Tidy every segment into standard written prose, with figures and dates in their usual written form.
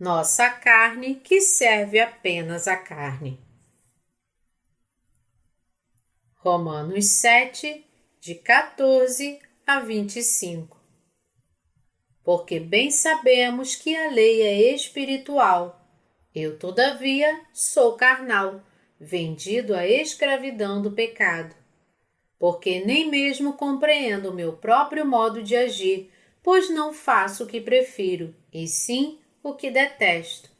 nossa carne que serve apenas à carne. Romanos 7, de 14 a 25. Porque bem sabemos que a lei é espiritual. Eu, todavia, sou carnal, vendido à escravidão do pecado. Porque nem mesmo compreendo o meu próprio modo de agir, pois não faço o que prefiro, e sim o que detesto.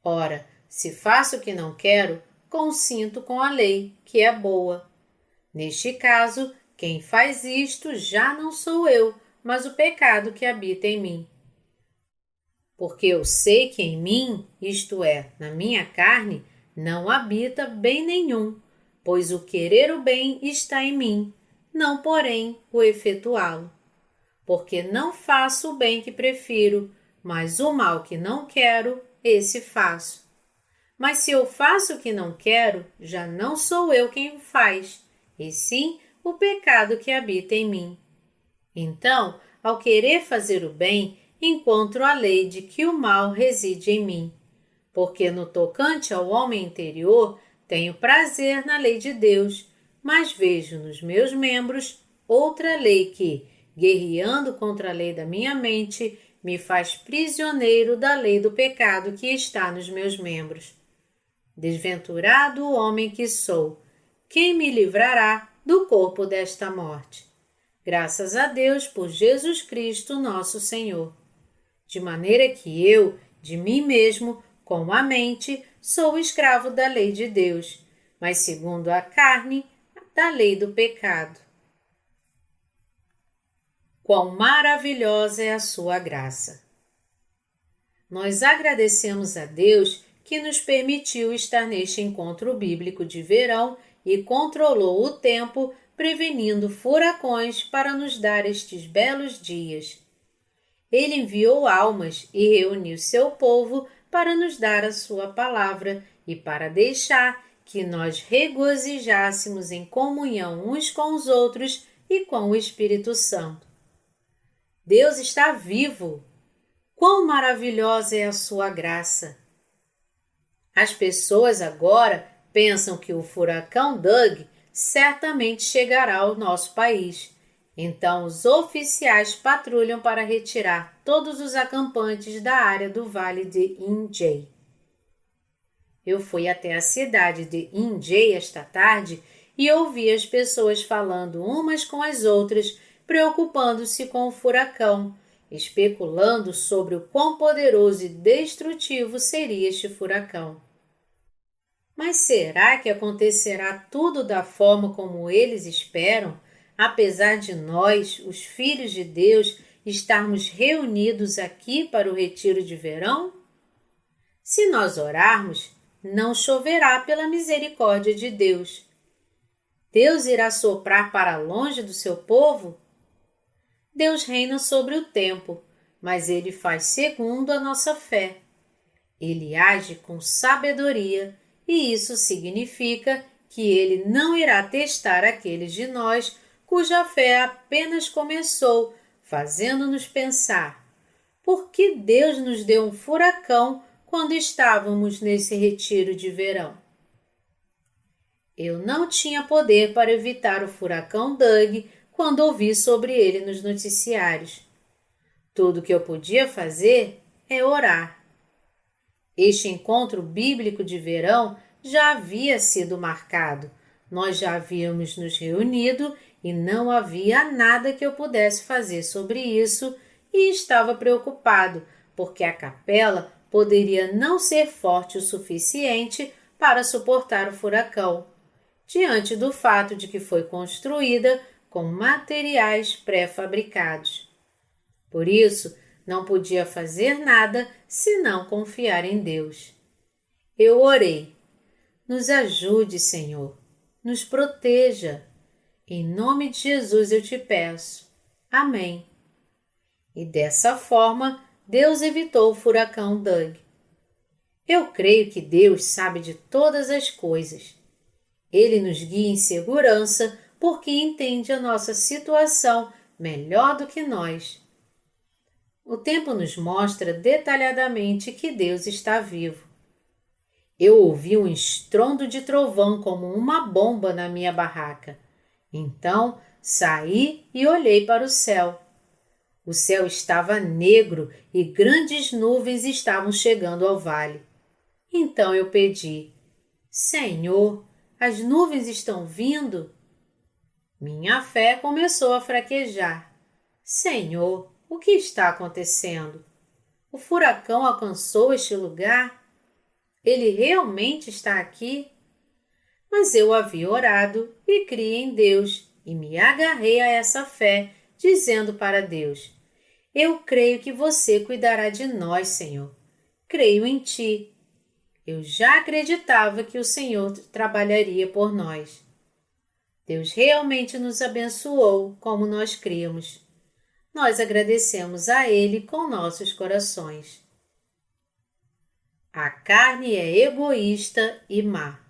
Ora, se faço o que não quero, consinto com a lei, que é boa. Neste caso, quem faz isto já não sou eu, mas o pecado que habita em mim. Porque eu sei que em mim, isto é, na minha carne, não habita bem nenhum, pois o querer o bem está em mim, não porém o efetuá-lo. Porque não faço o bem que prefiro, mas o mal que não quero, esse faço. Mas se eu faço o que não quero, já não sou eu quem o faz, e sim o pecado que habita em mim. Então, ao querer fazer o bem, encontro a lei de que o mal reside em mim. Porque no tocante ao homem interior, tenho prazer na lei de Deus, mas vejo nos meus membros outra lei que, guerreando contra a lei da minha mente, me faz prisioneiro da lei do pecado que está nos meus membros. Desventurado o homem que sou, quem me livrará do corpo desta morte? Graças a Deus por Jesus Cristo, nosso Senhor. De maneira que eu, de mim mesmo, com a mente, sou escravo da lei de Deus, mas segundo a carne, da lei do pecado. Quão maravilhosa é a sua graça! Nós agradecemos a Deus que nos permitiu estar neste encontro bíblico de verão e controlou o tempo, prevenindo furacões para nos dar estes belos dias. Ele enviou almas e reuniu seu povo para nos dar a sua palavra e para deixar que nós regozijássemos em comunhão uns com os outros e com o Espírito Santo. Deus está vivo! Quão maravilhosa é a sua graça! As pessoas agora pensam que o furacão Doug certamente chegará ao nosso país. Então, os oficiais patrulham para retirar todos os acampantes da área do Vale de Injay. Eu fui até a cidade de Injay esta tarde e ouvi as pessoas falando umas com as outras, preocupando-se com o furacão, especulando sobre o quão poderoso e destrutivo seria este furacão. Mas será que acontecerá tudo da forma como eles esperam, apesar de nós, os filhos de Deus, estarmos reunidos aqui para o retiro de verão? Se nós orarmos, não choverá pela misericórdia de Deus. Deus irá soprar para longe do seu povo? Deus reina sobre o tempo, mas Ele faz segundo a nossa fé. Ele age com sabedoria, e isso significa que Ele não irá testar aqueles de nós cuja fé apenas começou, fazendo-nos pensar: por que Deus nos deu um furacão quando estávamos nesse retiro de verão? Eu não tinha poder para evitar o furacão Doug quando ouvi sobre ele nos noticiários. Tudo que eu podia fazer é orar. Este encontro bíblico de verão já havia sido marcado. Nós já havíamos nos reunido e não havia nada que eu pudesse fazer sobre isso e estava preocupado, porque a capela poderia não ser forte o suficiente para suportar o furacão, diante do fato de que foi construída com materiais pré-fabricados. Por isso, não podia fazer nada senão confiar em Deus. Eu orei: nos ajude, Senhor, nos proteja. Em nome de Jesus eu te peço. Amém. E dessa forma, Deus evitou o furacão Doug. Eu creio que Deus sabe de todas as coisas. Ele nos guia em segurança porque entende a nossa situação melhor do que nós. O tempo nos mostra detalhadamente que Deus está vivo. Eu ouvi um estrondo de trovão como uma bomba na minha barraca. Então saí e olhei para o céu. O céu estava negro e grandes nuvens estavam chegando ao vale. Então eu pedi: Senhor, as nuvens estão vindo? Minha fé começou a fraquejar. Senhor, o que está acontecendo? O furacão alcançou este lugar? Ele realmente está aqui? Mas eu havia orado e criei em Deus e me agarrei a essa fé, dizendo para Deus: Eu creio que você cuidará de nós, Senhor. Creio em Ti. Eu já acreditava que o Senhor trabalharia por nós. Deus realmente nos abençoou como nós críamos. Nós agradecemos a Ele com nossos corações. A carne é egoísta e má.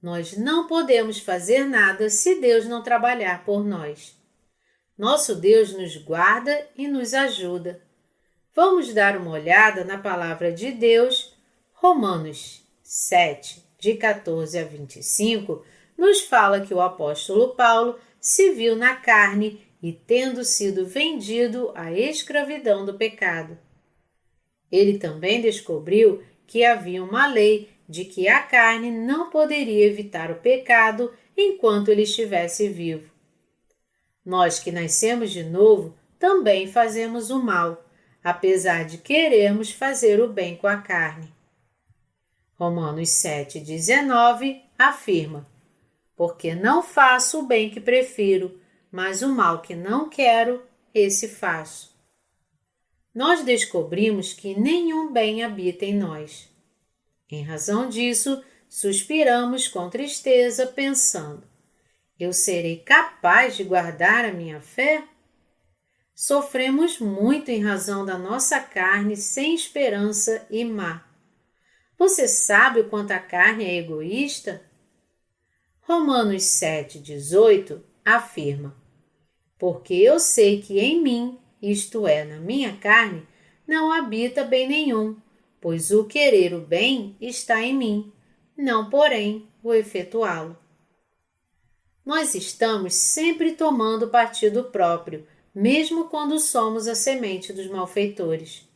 Nós não podemos fazer nada se Deus não trabalhar por nós. Nosso Deus nos guarda e nos ajuda. Vamos dar uma olhada na palavra de Deus. Romanos 7, de 14 a 25, nos fala que o apóstolo Paulo se viu na carne e tendo sido vendido à escravidão do pecado. Ele também descobriu que havia uma lei de que a carne não poderia evitar o pecado enquanto ele estivesse vivo. Nós que nascemos de novo também fazemos o mal, apesar de querermos fazer o bem com a carne. Romanos 7,19 afirma: Porque não faço o bem que prefiro, mas o mal que não quero, esse faço. Nós descobrimos que nenhum bem habita em nós. Em razão disso, suspiramos com tristeza, pensando: eu serei capaz de guardar a minha fé? Sofremos muito em razão da nossa carne sem esperança e má. Você sabe o quanto a carne é egoísta? Romanos 7,18 afirma: Porque eu sei que em mim, isto é, na minha carne, não habita bem nenhum, pois o querer o bem está em mim, não, porém, o efetuá-lo. Nós estamos sempre tomando partido próprio, mesmo quando somos a semente dos malfeitores.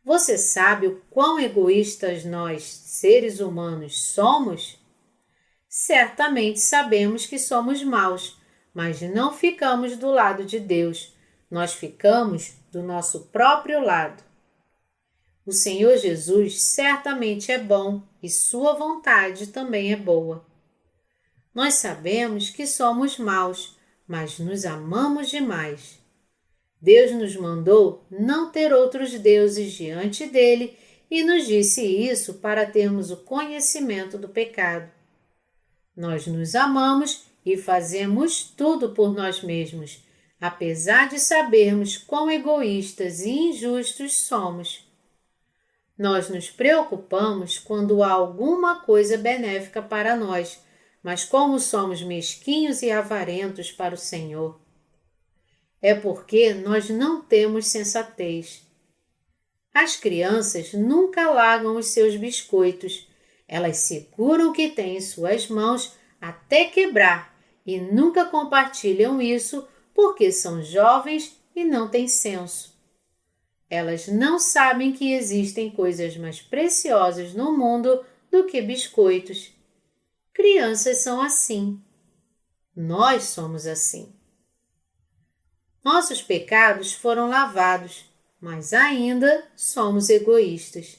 Você sabe o quão egoístas nós, seres humanos, somos? Certamente sabemos que somos maus, mas não ficamos do lado de Deus, nós ficamos do nosso próprio lado. O Senhor Jesus certamente é bom e sua vontade também é boa. Nós sabemos que somos maus, mas nos amamos demais. Deus nos mandou não ter outros deuses diante dele e nos disse isso para termos o conhecimento do pecado. Nós nos amamos e fazemos tudo por nós mesmos, apesar de sabermos quão egoístas e injustos somos. Nós nos preocupamos quando há alguma coisa benéfica para nós, mas como somos mesquinhos e avarentos para o Senhor. É porque nós não temos sensatez. As crianças nunca largam os seus biscoitos. Elas seguram o que têm em suas mãos até quebrar e nunca compartilham isso porque são jovens e não têm senso. Elas não sabem que existem coisas mais preciosas no mundo do que biscoitos. Crianças são assim. Nós somos assim. Nossos pecados foram lavados, mas ainda somos egoístas.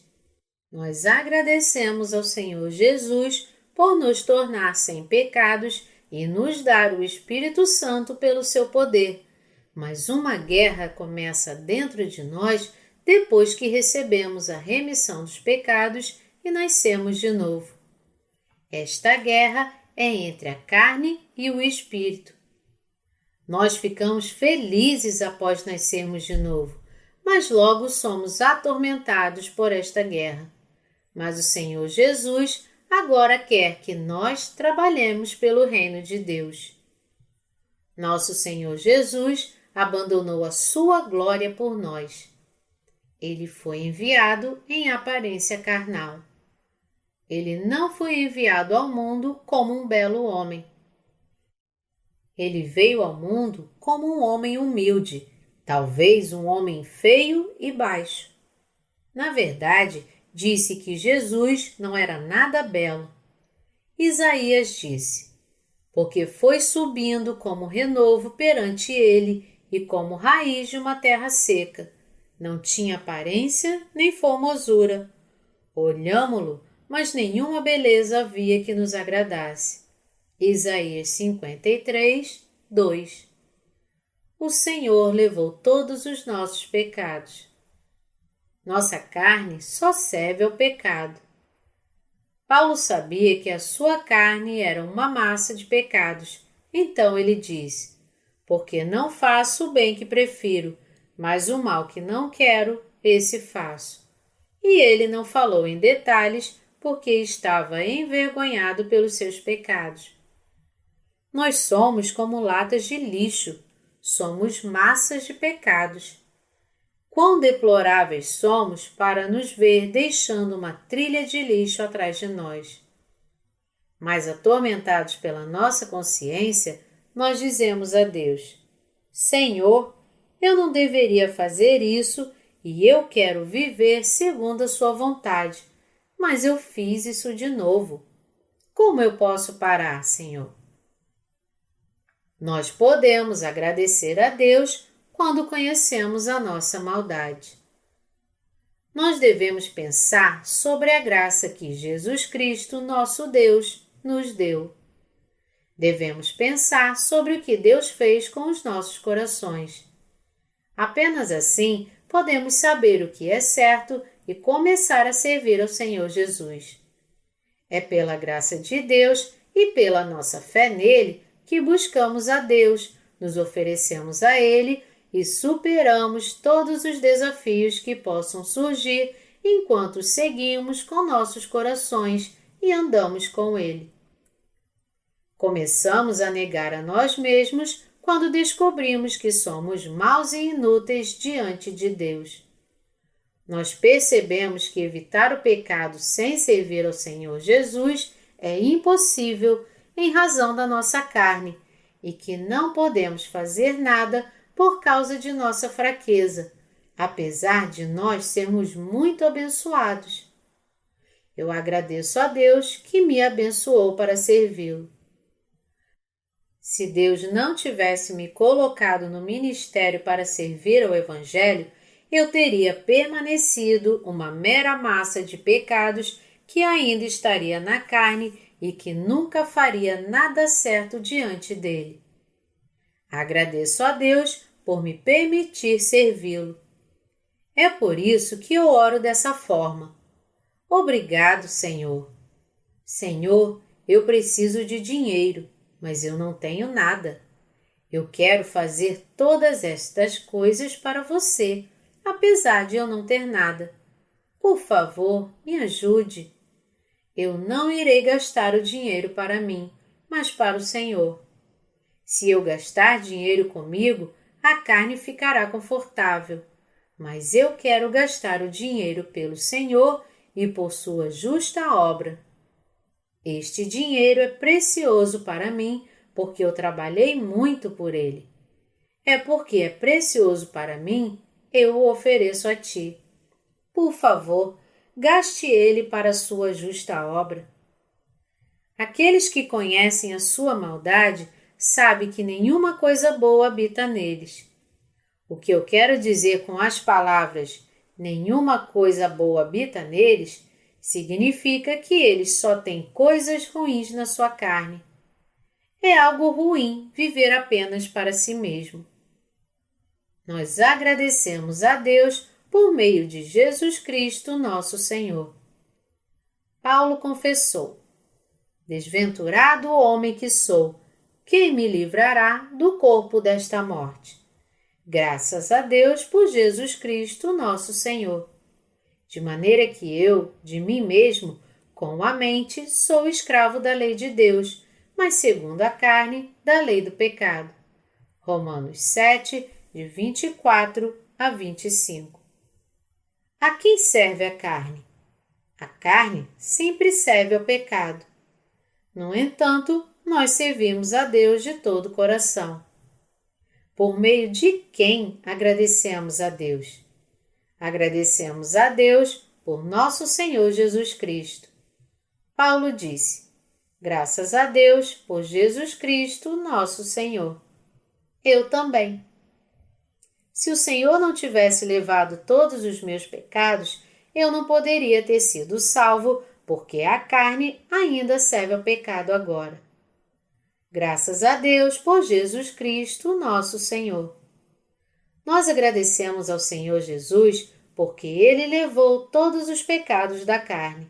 Nós agradecemos ao Senhor Jesus por nos tornar sem pecados e nos dar o Espírito Santo pelo seu poder. Mas uma guerra começa dentro de nós depois que recebemos a remissão dos pecados e nascemos de novo. Esta guerra é entre a carne e o Espírito. Nós ficamos felizes após nascermos de novo, mas logo somos atormentados por esta guerra. Mas o Senhor Jesus agora quer que nós trabalhemos pelo reino de Deus. Nosso Senhor Jesus abandonou a sua glória por nós. Ele foi enviado em aparência carnal. Ele não foi enviado ao mundo como um belo homem. Ele veio ao mundo como um homem humilde, talvez um homem feio e baixo. Na verdade, disse que Jesus não era nada belo. Isaías disse: porque foi subindo como renovo perante ele e como raiz de uma terra seca. Não tinha aparência nem formosura. Olhámo-lo, mas nenhuma beleza havia que nos agradasse. Isaías 53, 2. O Senhor levou todos os nossos pecados. Nossa carne só serve ao pecado. Paulo sabia que a sua carne era uma massa de pecados, então ele diz: porque não faço o bem que prefiro, mas o mal que não quero, esse faço. E ele não falou em detalhes porque estava envergonhado pelos seus pecados. Nós somos como latas de lixo, somos massas de pecados. Quão deploráveis somos para nos ver deixando uma trilha de lixo atrás de nós. Mas atormentados pela nossa consciência, nós dizemos a Deus: Senhor, eu não deveria fazer isso e eu quero viver segundo a sua vontade, mas eu fiz isso de novo. Como eu posso parar, Senhor? Nós podemos agradecer a Deus quando conhecemos a nossa maldade. Nós devemos pensar sobre a graça que Jesus Cristo, nosso Deus, nos deu. Devemos pensar sobre o que Deus fez com os nossos corações. Apenas assim podemos saber o que é certo e começar a servir ao Senhor Jesus. É pela graça de Deus e pela nossa fé nele que buscamos a Deus, nos oferecemos a Ele e superamos todos os desafios que possam surgir enquanto seguimos com nossos corações e andamos com Ele. Começamos a negar a nós mesmos quando descobrimos que somos maus e inúteis diante de Deus. Nós percebemos que evitar o pecado sem servir ao Senhor Jesus é impossível em razão da nossa carne e que não podemos fazer nada por causa de nossa fraqueza, apesar de nós sermos muito abençoados. Eu agradeço a Deus que me abençoou para servi-lo. Se Deus não tivesse me colocado no ministério para servir ao Evangelho, eu teria permanecido uma mera massa de pecados que ainda estaria na carne e que nunca faria nada certo diante dele. Agradeço a Deus por me permitir servi-lo. É por isso que eu oro dessa forma. Obrigado, Senhor. Senhor, eu preciso de dinheiro, mas eu não tenho nada. Eu quero fazer todas estas coisas para você, apesar de eu não ter nada. Por favor, me ajude. Eu não irei gastar o dinheiro para mim, mas para o Senhor. Se eu gastar dinheiro comigo, a carne ficará confortável, mas eu quero gastar o dinheiro pelo Senhor e por sua justa obra. Este dinheiro é precioso para mim porque eu trabalhei muito por ele. É porque é precioso para mim, eu o ofereço a ti. Por favor, gaste ele para a sua justa obra. Aqueles que conhecem a sua maldade sabem que nenhuma coisa boa habita neles. O que eu quero dizer com as palavras nenhuma coisa boa habita neles significa que eles só têm coisas ruins na sua carne. É algo ruim viver apenas para si mesmo. Nós agradecemos a Deus por meio de Jesus Cristo, nosso Senhor. Paulo confessou: desventurado homem que sou, quem me livrará do corpo desta morte? Graças a Deus por Jesus Cristo, nosso Senhor. De maneira que eu, de mim mesmo, com a mente, sou escravo da lei de Deus, mas segundo a carne, da lei do pecado. Romanos 7, de 24 a 25. A quem serve a carne? A carne sempre serve ao pecado. No entanto, nós servimos a Deus de todo o coração. Por meio de quem agradecemos a Deus? Agradecemos a Deus por nosso Senhor Jesus Cristo. Paulo disse: graças a Deus por Jesus Cristo, nosso Senhor. Eu também. Se o Senhor não tivesse levado todos os meus pecados, eu não poderia ter sido salvo, porque a carne ainda serve ao pecado agora. Graças a Deus por Jesus Cristo, nosso Senhor. Nós agradecemos ao Senhor Jesus porque Ele levou todos os pecados da carne.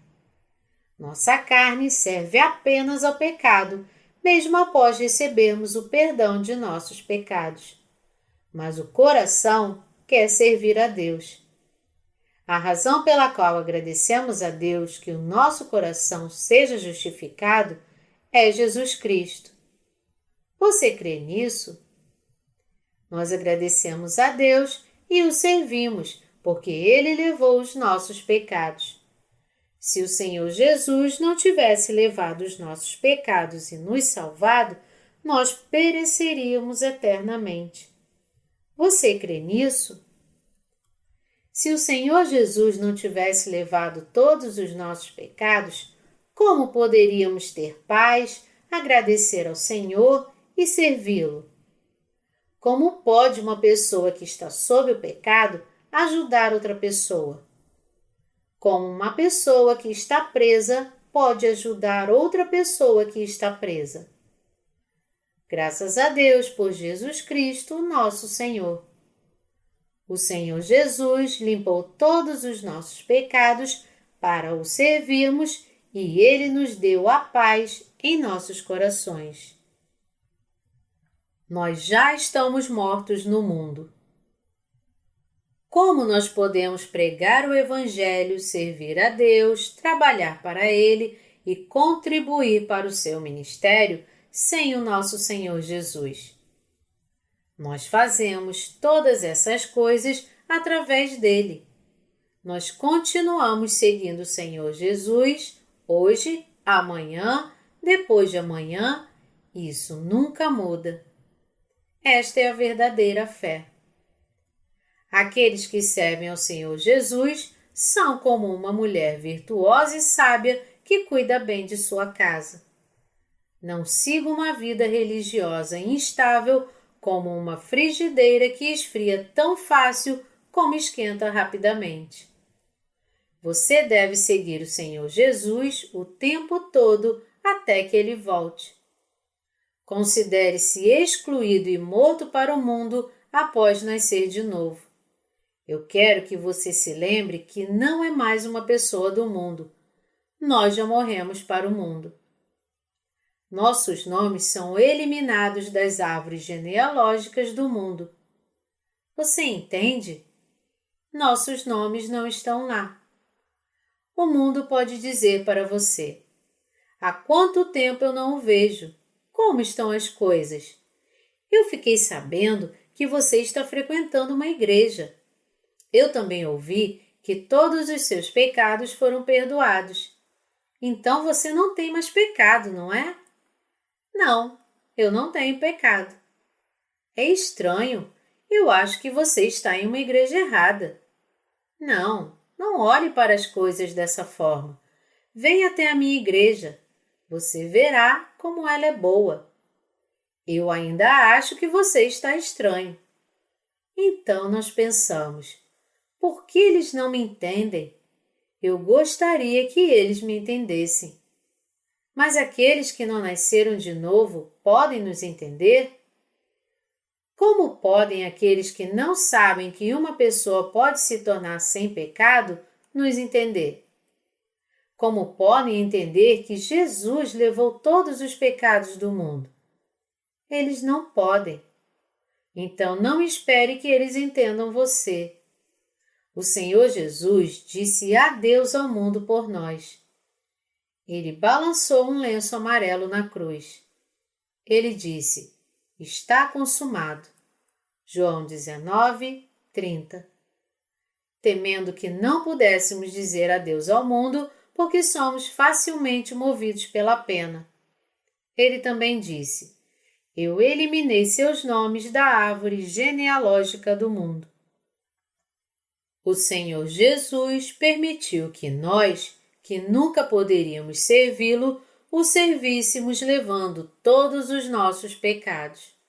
Nossa carne serve apenas ao pecado, mesmo após recebermos o perdão de nossos pecados. Mas o coração quer servir a Deus. A razão pela qual agradecemos a Deus que o nosso coração seja justificado é Jesus Cristo. Você crê nisso? Nós agradecemos a Deus e o servimos, porque Ele levou os nossos pecados. Se o Senhor Jesus não tivesse levado os nossos pecados e nos salvado, nós pereceríamos eternamente. Você crê nisso? Se o Senhor Jesus não tivesse levado todos os nossos pecados, como poderíamos ter paz, agradecer ao Senhor e servi-lo? Como pode uma pessoa que está sob o pecado ajudar outra pessoa? Como uma pessoa que está presa pode ajudar outra pessoa que está presa? Graças a Deus por Jesus Cristo, nosso Senhor. O Senhor Jesus limpou todos os nossos pecados para o servirmos e Ele nos deu a paz em nossos corações. Nós já estamos mortos no mundo. Como nós podemos pregar o Evangelho, servir a Deus, trabalhar para Ele e contribuir para o seu ministério sem o nosso Senhor Jesus? Nós fazemos todas essas coisas através dele. Nós continuamos seguindo o Senhor Jesus hoje, amanhã, depois de amanhã. Isso nunca muda. Esta é a verdadeira fé. Aqueles que servem ao Senhor Jesus são como uma mulher virtuosa e sábia que cuida bem de sua casa. Não siga uma vida religiosa instável como uma frigideira que esfria tão fácil como esquenta rapidamente. Você deve seguir o Senhor Jesus o tempo todo até que Ele volte. Considere-se excluído e morto para o mundo após nascer de novo. Eu quero que você se lembre que não é mais uma pessoa do mundo. Nós já morremos para o mundo. Nossos nomes são eliminados das árvores genealógicas do mundo. Você entende? Nossos nomes não estão lá. O mundo pode dizer para você: há quanto tempo eu não o vejo? Como estão as coisas? Eu fiquei sabendo que você está frequentando uma igreja. Eu também ouvi que todos os seus pecados foram perdoados. Então você não tem mais pecado, não é? Não, eu não tenho pecado. É estranho. Eu acho que você está em uma igreja errada. Não, não olhe para as coisas dessa forma. Venha até a minha igreja. Você verá como ela é boa. Eu ainda acho que você está estranho. Então nós pensamos: por que eles não me entendem? Eu gostaria que eles me entendessem. Mas aqueles que não nasceram de novo podem nos entender? Como podem aqueles que não sabem que uma pessoa pode se tornar sem pecado nos entender? Como podem entender que Jesus levou todos os pecados do mundo? Eles não podem. Então não espere que eles entendam você. O Senhor Jesus disse adeus ao mundo por nós. Ele balançou um lenço amarelo na cruz. Ele disse: está consumado. João 19, 30. Temendo que não pudéssemos dizer adeus ao mundo, porque somos facilmente movidos pela pena. Ele também disse: Eu eliminei seus nomes da árvore genealógica do mundo. O Senhor Jesus permitiu que nós, que nunca poderíamos servi-lo, o servíssemos levando todos os nossos pecados.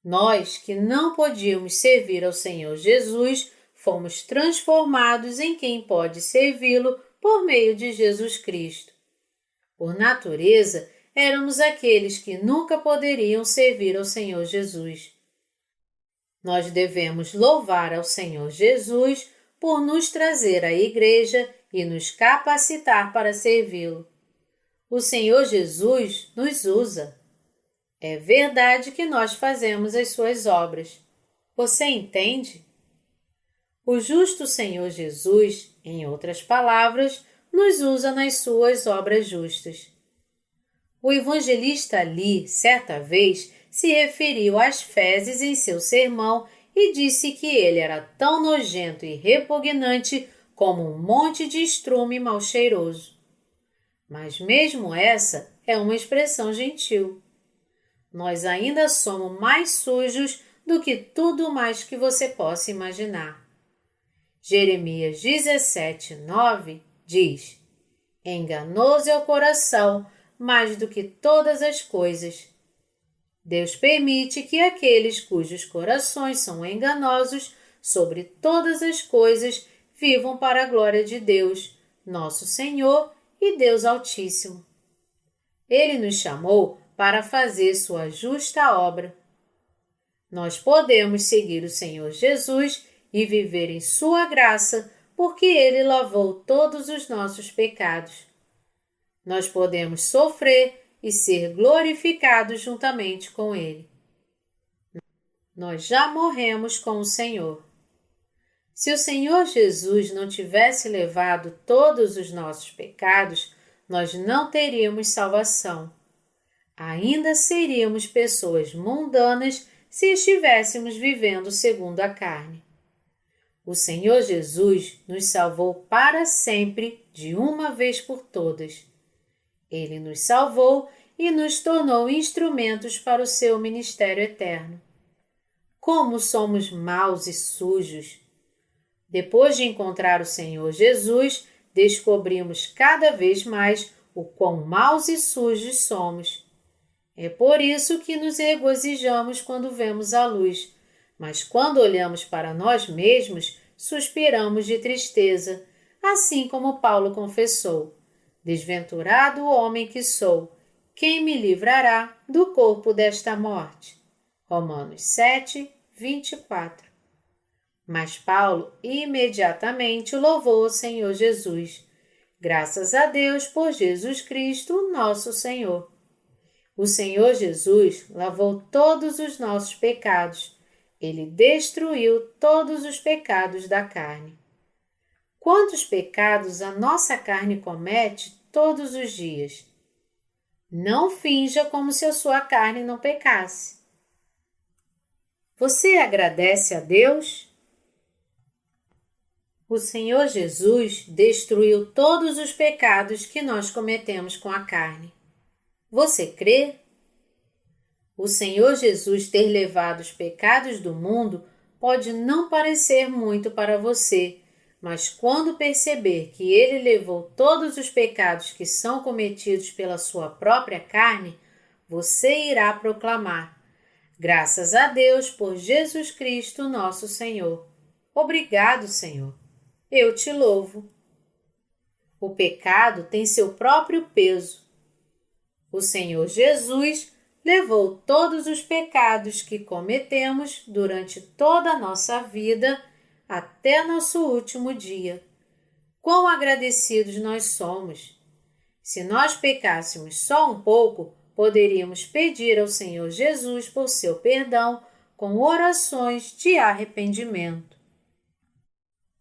Nós, que não podíamos servir ao Senhor Jesus, fomos transformados em quem pode servi-lo por meio de Jesus Cristo. Por natureza, éramos aqueles que nunca poderiam servir ao Senhor Jesus. Nós devemos louvar ao Senhor Jesus por nos trazer à igreja e nos capacitar para servi-lo. O Senhor Jesus nos usa. É verdade que nós fazemos as suas obras. Você entende? O justo Senhor Jesus, em outras palavras, nos usa nas suas obras justas. O evangelista Ali, certa vez, se referiu às fezes em seu sermão e disse que ele era tão nojento e repugnante como um monte de estrume mal cheiroso. Mas mesmo essa é uma expressão gentil. Nós ainda somos mais sujos do que tudo mais que você possa imaginar. Jeremias 17, 9 diz: Enganoso é o coração mais do que todas as coisas. Deus permite que aqueles cujos corações são enganosos sobre todas as coisas vivam para a glória de Deus, nosso Senhor e Deus Altíssimo. Ele nos chamou para fazer sua justa obra. Nós podemos seguir o Senhor Jesus e viver em sua graça, porque ele lavou todos os nossos pecados. Nós podemos sofrer e ser glorificados juntamente com ele. Nós já morremos com o Senhor. Se o Senhor Jesus não tivesse levado todos os nossos pecados, nós não teríamos salvação. Ainda seríamos pessoas mundanas se estivéssemos vivendo segundo a carne. O Senhor Jesus nos salvou para sempre, de uma vez por todas. Ele nos salvou e nos tornou instrumentos para o seu ministério eterno. Como somos maus e sujos! Depois de encontrar o Senhor Jesus, descobrimos cada vez mais o quão maus e sujos somos. É por isso que nos regozijamos quando vemos a luz, mas quando olhamos para nós mesmos, suspiramos de tristeza, assim como Paulo confessou: Desventurado homem que sou, quem me livrará do corpo desta morte? Romanos 7, 24. Mas Paulo imediatamente louvou o Senhor Jesus. Graças a Deus por Jesus Cristo, nosso Senhor. O Senhor Jesus lavou todos os nossos pecados. Ele destruiu todos os pecados da carne. Quantos pecados a nossa carne comete todos os dias? Não finja como se a sua carne não pecasse. Você agradece a Deus? O Senhor Jesus destruiu todos os pecados que nós cometemos com a carne. Você crê? O Senhor Jesus ter levado os pecados do mundo pode não parecer muito para você, mas quando perceber que ele levou todos os pecados que são cometidos pela sua própria carne, você irá proclamar: Graças a Deus por Jesus Cristo, nosso Senhor. Obrigado, Senhor. Eu te louvo. O pecado tem seu próprio peso. O Senhor Jesus levou todos os pecados que cometemos durante toda a nossa vida até nosso último dia. Quão agradecidos nós somos! Se nós pecássemos só um pouco, poderíamos pedir ao Senhor Jesus por seu perdão com orações de arrependimento.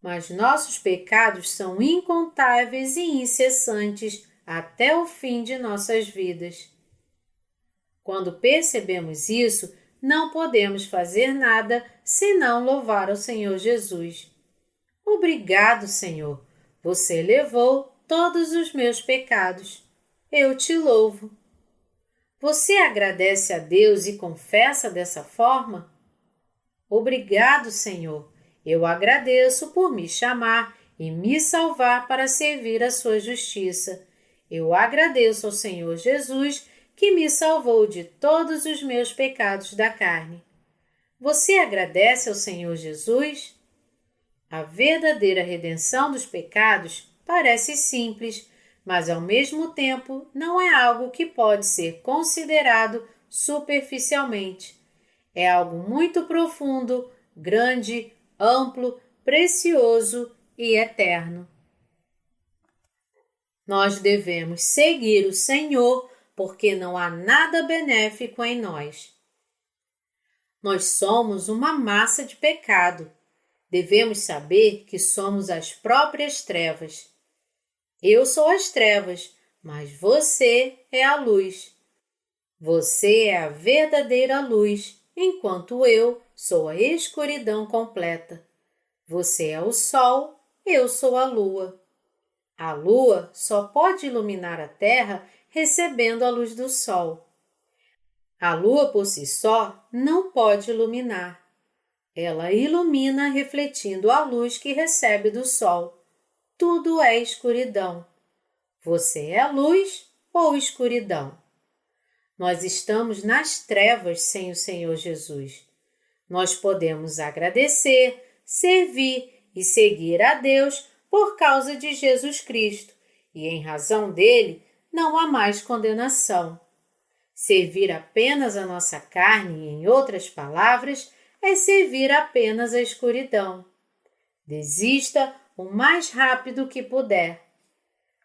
Mas nossos pecados são incontáveis e incessantes até o fim de nossas vidas. Quando percebemos isso, não podemos fazer nada senão louvar ao Senhor Jesus. Obrigado, Senhor. Você levou todos os meus pecados. Eu te louvo. Você agradece a Deus e confessa dessa forma? Obrigado, Senhor. Eu agradeço por me chamar e me salvar para servir a sua justiça. Eu agradeço ao Senhor Jesus que me salvou de todos os meus pecados da carne. Você agradece ao Senhor Jesus? A verdadeira redenção dos pecados parece simples, mas ao mesmo tempo não é algo que pode ser considerado superficialmente. É algo muito profundo, grande, amplo, precioso e eterno. Nós devemos seguir o Senhor porque não há nada benéfico em nós. Nós somos uma massa de pecado. Devemos saber que somos as próprias trevas. Eu sou as trevas, mas você é a luz. Você é a verdadeira luz, enquanto eu sou a escuridão completa. Você é o sol, eu sou a lua. A lua só pode iluminar a terra recebendo a luz do sol. A lua por si só não pode iluminar. Ela ilumina refletindo a luz que recebe do sol. Tudo é escuridão. Você é luz ou escuridão? Nós estamos nas trevas sem o Senhor Jesus. Nós podemos agradecer, servir e seguir a Deus por causa de Jesus Cristo, e em razão dele não há mais condenação. Servir apenas a nossa carne, em outras palavras, é servir apenas a escuridão. Desista o mais rápido que puder.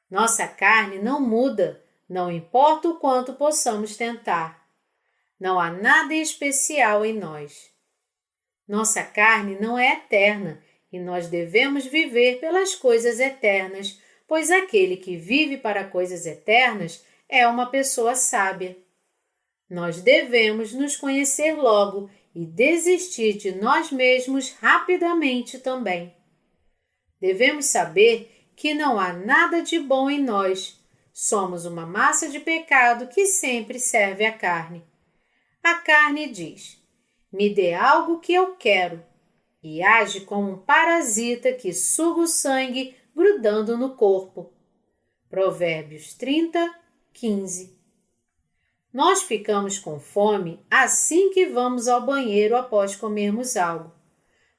Nossa carne não muda, não importa o quanto possamos tentar. Não há nada especial em nós. Nossa carne não é eterna e nós devemos viver pelas coisas eternas, pois aquele que vive para coisas eternas é uma pessoa sábia. Nós devemos nos conhecer logo e desistir de nós mesmos rapidamente também. Devemos saber que não há nada de bom em nós. Somos uma massa de pecado que sempre serve à carne. A carne diz: me dê algo que eu quero, e age como um parasita que suga o sangue grudando no corpo. Provérbios 30, 15. Nós ficamos com fome assim que vamos ao banheiro após comermos algo.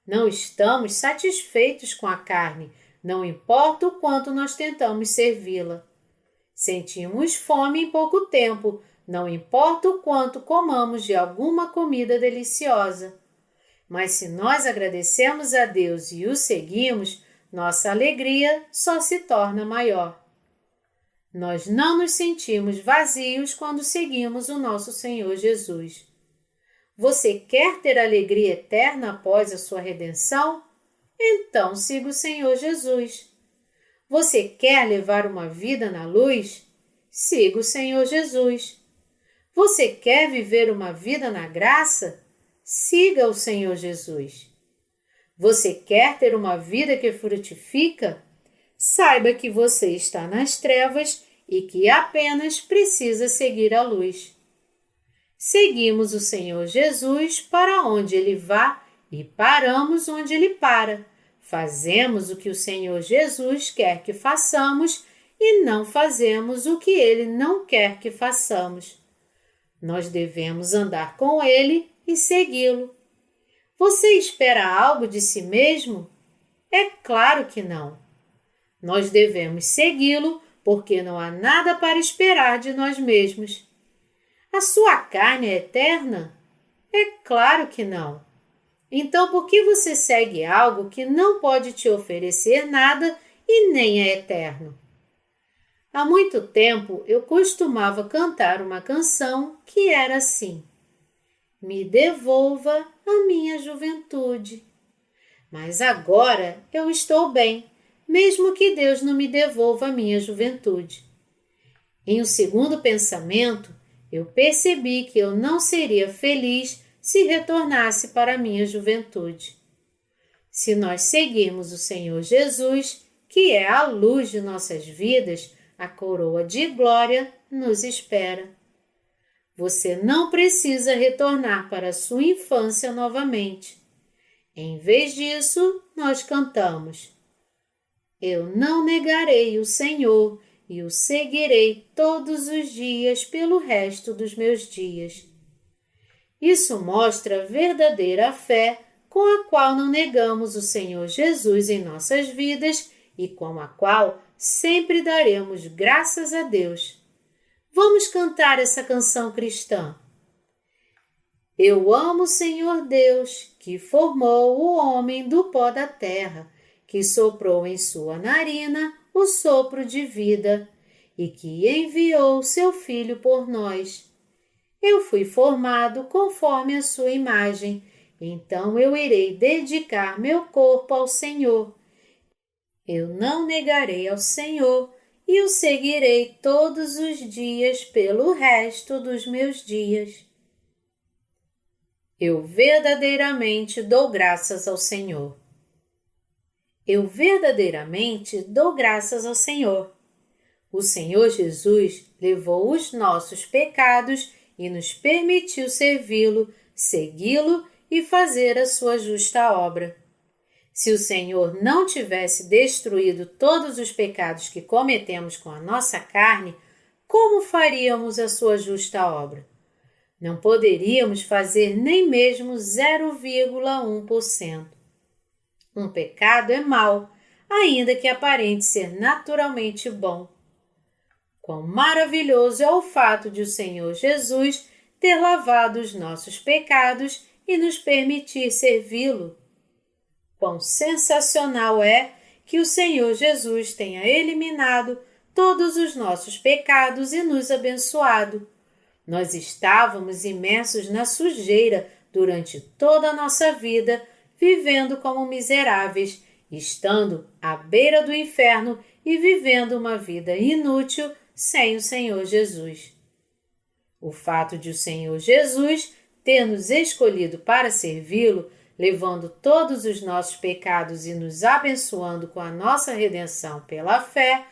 Não estamos satisfeitos com a carne, não importa o quanto nós tentamos servi-la. Sentimos fome em pouco tempo, não importa o quanto comamos de alguma comida deliciosa. Mas se nós agradecemos a Deus e o seguimos, nossa alegria só se torna maior. Nós não nos sentimos vazios quando seguimos o nosso Senhor Jesus. Você quer ter alegria eterna após a sua redenção? Então siga o Senhor Jesus. Você quer levar uma vida na luz? Siga o Senhor Jesus. Você quer viver uma vida na graça? Siga o Senhor Jesus. Você quer ter uma vida que frutifica? Saiba que você está nas trevas e que apenas precisa seguir a luz. Seguimos o Senhor Jesus para onde Ele vá e paramos onde Ele para. Fazemos o que o Senhor Jesus quer que façamos e não fazemos o que Ele não quer que façamos. Nós devemos andar com Ele e segui-lo. Você espera algo de si mesmo? É claro que não. Nós devemos segui-lo porque não há nada para esperar de nós mesmos. A sua carne é eterna? É claro que não. Então, por que você segue algo que não pode te oferecer nada e nem é eterno? Há muito tempo eu costumava cantar uma canção que era assim: me devolva a minha juventude. Mas agora eu estou bem, mesmo que Deus não me devolva a minha juventude. Em um segundo pensamento, eu percebi que eu não seria feliz se retornasse para a minha juventude. Se nós seguirmos o Senhor Jesus, que é a luz de nossas vidas, a coroa de glória nos espera. Você não precisa retornar para a sua infância novamente. Em vez disso, nós cantamos: Eu não negarei o Senhor e o seguirei todos os dias pelo resto dos meus dias. Isso mostra a verdadeira fé com a qual não negamos o Senhor Jesus em nossas vidas e com a qual sempre daremos graças a Deus. Vamos cantar essa canção cristã. Eu amo o Senhor Deus, que formou o homem do pó da terra, que soprou em sua narina o sopro de vida e que enviou seu Filho por nós. Eu fui formado conforme a sua imagem, então eu irei dedicar meu corpo ao Senhor. Eu não negarei ao Senhor e o seguirei todos os dias pelo resto dos meus dias. Eu verdadeiramente dou graças ao Senhor. Eu verdadeiramente dou graças ao Senhor. O Senhor Jesus levou os nossos pecados e nos permitiu servi-lo, segui-lo e fazer a sua justa obra. Se o Senhor não tivesse destruído todos os pecados que cometemos com a nossa carne, como faríamos a sua justa obra? Não poderíamos fazer nem mesmo 0,1%. Um pecado é mau, ainda que aparente ser naturalmente bom. Quão maravilhoso é o fato de o Senhor Jesus ter lavado os nossos pecados e nos permitir servi-lo. Quão sensacional é que o Senhor Jesus tenha eliminado todos os nossos pecados e nos abençoado. Nós estávamos imersos na sujeira durante toda a nossa vida, vivendo como miseráveis, estando à beira do inferno e vivendo uma vida inútil sem o Senhor Jesus. O fato de o Senhor Jesus ter nos escolhido para servi-lo, levando todos os nossos pecados e nos abençoando com a nossa redenção pela fé,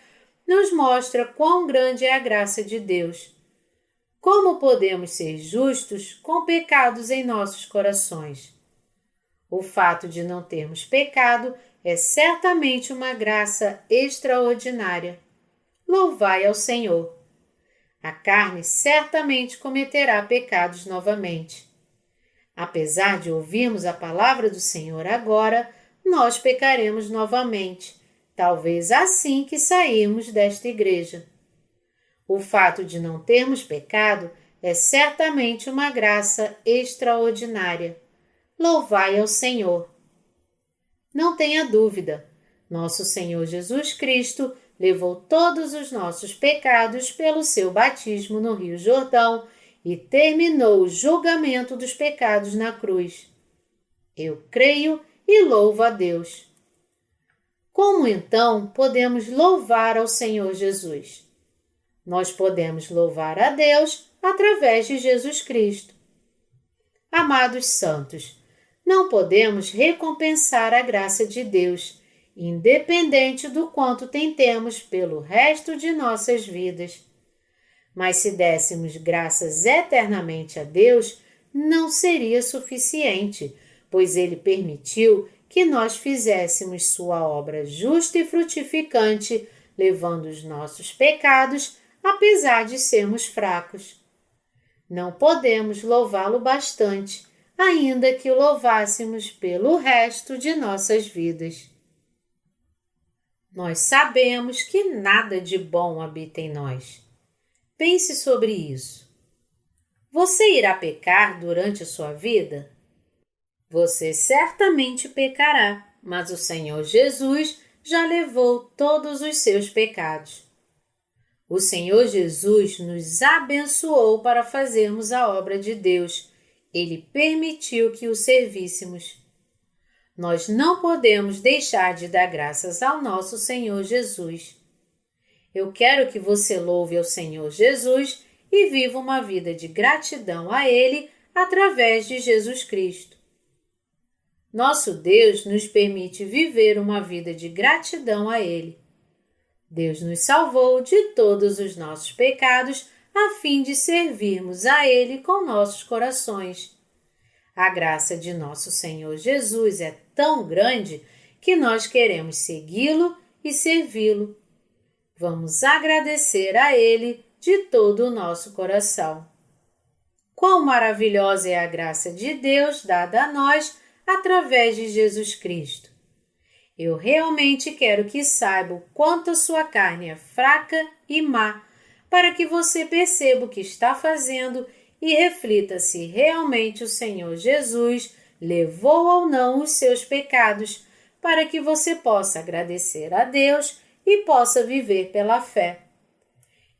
nos mostra quão grande é a graça de Deus. Como podemos ser justos com pecados em nossos corações? O fato de não termos pecado é certamente uma graça extraordinária. Louvai ao Senhor! A carne certamente cometerá pecados novamente. Apesar de ouvirmos a palavra do Senhor agora, nós pecaremos novamente, talvez assim que sairmos desta igreja. O fato de não termos pecado é certamente uma graça extraordinária. Louvai ao Senhor! Não tenha dúvida, nosso Senhor Jesus Cristo levou todos os nossos pecados pelo seu batismo no Rio Jordão e terminou o julgamento dos pecados na cruz. Eu creio e louvo a Deus. Como então podemos louvar ao Senhor Jesus? Nós podemos louvar a Deus através de Jesus Cristo. Amados santos, não podemos recompensar a graça de Deus, independente do quanto tentemos pelo resto de nossas vidas. Mas se dessemos graças eternamente a Deus, não seria suficiente, pois Ele permitiu que nós fizéssemos sua obra justa e frutificante, levando os nossos pecados, apesar de sermos fracos. Não podemos louvá-lo bastante, ainda que o louvássemos pelo resto de nossas vidas. Nós sabemos que nada de bom habita em nós. Pense sobre isso. Você irá pecar durante a sua vida? Você certamente pecará, mas o Senhor Jesus já levou todos os seus pecados. O Senhor Jesus nos abençoou para fazermos a obra de Deus. Ele permitiu que o servíssemos. Nós não podemos deixar de dar graças ao nosso Senhor Jesus. Eu quero que você louve ao Senhor Jesus e viva uma vida de gratidão a Ele através de Jesus Cristo. Nosso Deus nos permite viver uma vida de gratidão a Ele. Deus nos salvou de todos os nossos pecados a fim de servirmos a Ele com nossos corações. A graça de nosso Senhor Jesus é tão grande que nós queremos segui-lo e servi-lo. Vamos agradecer a Ele de todo o nosso coração. Quão maravilhosa é a graça de Deus dada a nós através de Jesus Cristo. Eu realmente quero que saiba o quanto a sua carne é fraca e má, para que você perceba o que está fazendo e reflita se realmente o Senhor Jesus levou ou não os seus pecados, para que você possa agradecer a Deus e possa viver pela fé.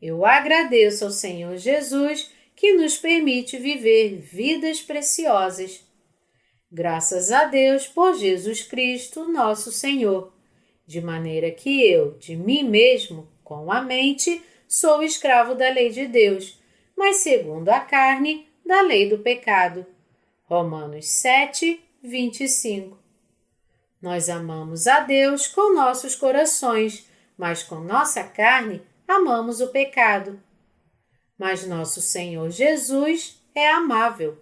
Eu agradeço ao Senhor Jesus que nos permite viver vidas preciosas. Graças a Deus por Jesus Cristo, nosso Senhor, de maneira que eu, de mim mesmo, com a mente, sou escravo da lei de Deus, mas segundo a carne, da lei do pecado. Romanos 7, 25. Nós amamos a Deus com nossos corações, mas com nossa carne amamos o pecado. Mas nosso Senhor Jesus é amável.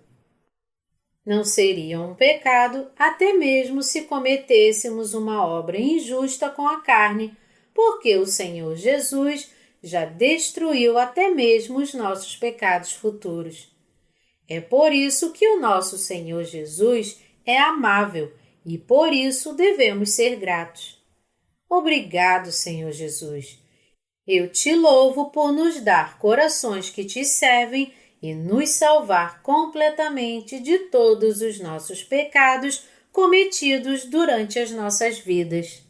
Não seria um pecado até mesmo se cometêssemos uma obra injusta com a carne, porque o Senhor Jesus já destruiu até mesmo os nossos pecados futuros. É por isso que o nosso Senhor Jesus é amável e por isso devemos ser gratos. Obrigado, Senhor Jesus. Eu te louvo por nos dar corações que te servem e nos salvar completamente de todos os nossos pecados cometidos durante as nossas vidas.